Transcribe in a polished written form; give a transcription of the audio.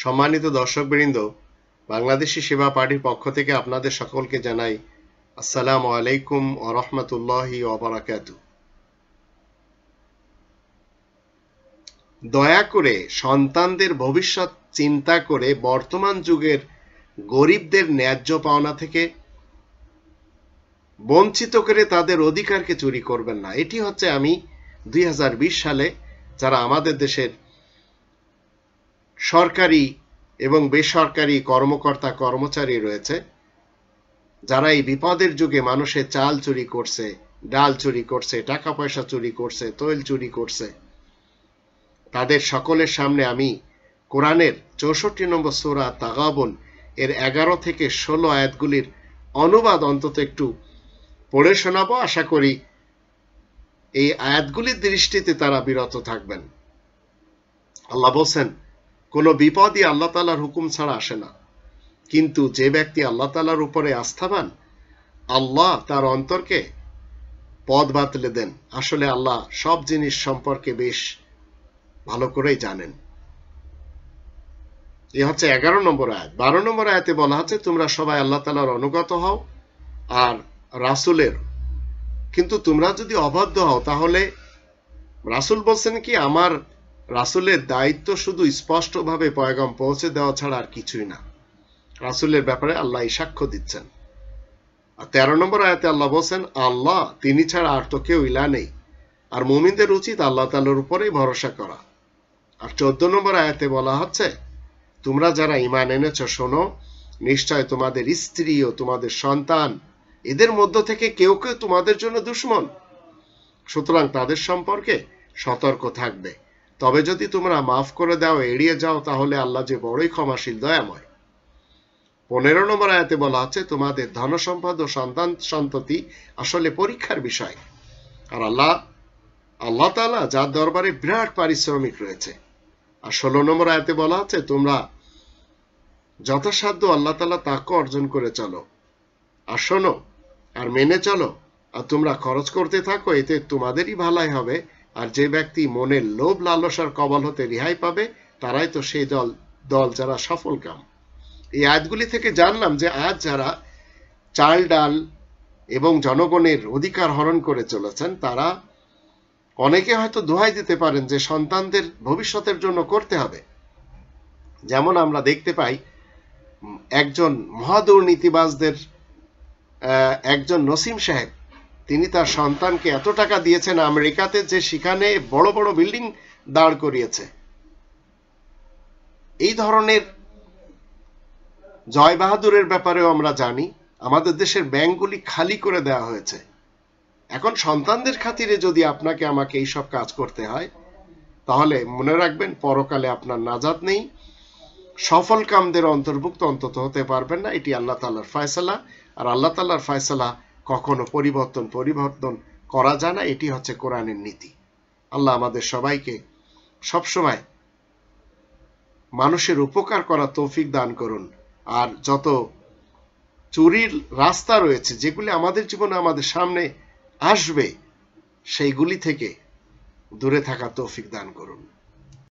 সম্মানিত দর্শকবৃন্দ, বাংলাদেশী সেবা পার্টির পক্ষ থেকে আপনাদের সকলকে জানাই আসসালামু আলাইকুম ওয়া রাহমাতুল্লাহি ওয়া বারাকাতুহু। দয়া করে সন্তানদের ভবিষ্যৎ চিন্তা করে বর্তমান যুগের গরিবদের ন্যায্য পাওনা থেকে বঞ্চিত করে তাদের অধিকারকে চুরি করবেন না। এটি হচ্ছে আমি 2020 সালে যারা আমাদের দেশের সরকারি এবং বেসরকারি কর্মকর্তা কর্মচারী রয়েছে, যারা এই বিপদের যুগে মানুষের চাল চুরি করছে, ডাল চুরি করছে, টাকা পয়সা চুরি করছে, তৈল চুরি করছে, তাদের সকলের সামনে আমি কোরআনের 64 নম্বর সূরা তাগাবুন এর 11 থেকে 16 আয়াতগুলির অনুবাদ অন্তত একটু পড়ে শোনাবো। আশা করি এই আয়াতগুলির দৃষ্টিতে তারা বিরত থাকবেন। আল্লাহ বলছেন, কোনো বিপদই আল্লাহ তাআলার হুকুম ছাড়া আসে না, কিন্তু যে ব্যক্তি আল্লাহ তাআলার উপরে আস্থাবান, আল্লাহ তার অন্তরকে পথ বাতলে দেন। আসলে আল্লাহ সব জিনিস সম্পর্কে বেশ ভালো করেই জানেন। এ হচ্ছে 11 নম্বর আয়াত। 12 নম্বর আয়াতে বলা হচ্ছে, তোমরা সবাই আল্লাহ তাআলার অনুগত হও আর রাসূলের। কিন্তু তোমরা যদি অবাধ্য হও তাহলে রাসূল বলছেন কি, আমার রাসূলের দায়িত্ব শুধু স্পষ্টভাবে পয়গাম পৌঁছে দেওয়া ছাড়া আর কিছুই না। রাসূলের ব্যাপারে আল্লাহ সাক্ষ্য দিচ্ছেন। আর 13 নম্বর আয়াতে আল্লাহ বলছেন, আল্লাহ তিনি ছাড়া আর তো কেউ ইলা নেই, আর মুমিনদের উচিত আল্লাহ তাআলার উপরেই ভরসা করা। আর 14 নম্বর আয়াতে বলা হচ্ছে, তোমরা যারা ঈমান এনেছো শোনো, নিশ্চয় তোমাদের স্ত্রী ও তোমাদের সন্তান এদের মধ্য থেকে কেউ কেউ তোমাদের জন্য দুশমন, সুতরাং তাদের সম্পর্কে সতর্ক থাকবে। তবে যদি তোমরা মাফ করে দাও, এড়িয়ে যাও, তাহলে আল্লাহ যে বড়ই ক্ষমাশীল দয়াময়। 15 নম্বর আয়াতে বলা হচ্ছে, তোমাদের ধন সম্পদ ও সন্তান সন্ততি আসলে পরীক্ষার বিষয়, আর আল্লাহ তাআলা যার দরবারে বিরাট পারিশ্রমিক রয়েছে। আর 16 নম্বর আয়াতে বলা হচ্ছে, তোমরা যথাসাধ্য আল্লাহ তাআলা তাকওয়া অর্জন করে চলো, আর শোনো আর মেনে চলো, আর তোমরা খরচ করতে থাকো, এতে তোমাদেরই ভালাই হবে। আর যে ব্যক্তি মনের লোভ লালসার কবল হতে রেহাই পাবে, তারাই তো সেই দল যারা সফল কাম। এই আয়াতগুলি থেকে জানলাম যে আজ যারা চাল ডাল এবং জনগণের অধিকার হরণ করে চলেছেন, তারা অনেকে হয়তো দোহাই দিতে পারেন যে সন্তানদের ভবিষ্যতের জন্য করতে হবে। যেমন আমরা দেখতে পাই, একজন মহাদুর্নীতিবাজদের একজন নসিম সাহেব, তিনি তার সন্তানকে এত টাকা দিয়েছেন আমেরিকাতে যে সেখানে বড় বড় বিল্ডিং দাঁড় করিয়েছে। এই ধরনের জয় বাহাদুরের ব্যাপারেও আমরা জানি, আমাদের দেশের ব্যাংকগুলি খালি করে দেওয়া হয়েছে। এখন সন্তানদের খাতিরে যদি আপনাকে আমাকে এইসব কাজ করতে হয়, তাহলে মনে রাখবেন পরকালে আপনার নাজাত নেই, সফল কামদের অন্তর্ভুক্ত অন্তত হতে পারবেন না। এটি আল্লাহ তাআলার ফয়সালা, আর আল্লাহ তাআলার ফয়সালা কখনো পরিবর্তন করা যায় না। এটি হচ্ছে কোরআনের নীতি। আল্লাহ আমাদের সবাইকে সবসময় মানুষের উপকার করা তৌফিক দান করুন। আর যত চুরির রাস্তা রয়েছে, যেগুলি আমাদের জীবনে আমাদের সামনে আসবে, সেইগুলি থেকে দূরে থাকা তৌফিক দান করুন।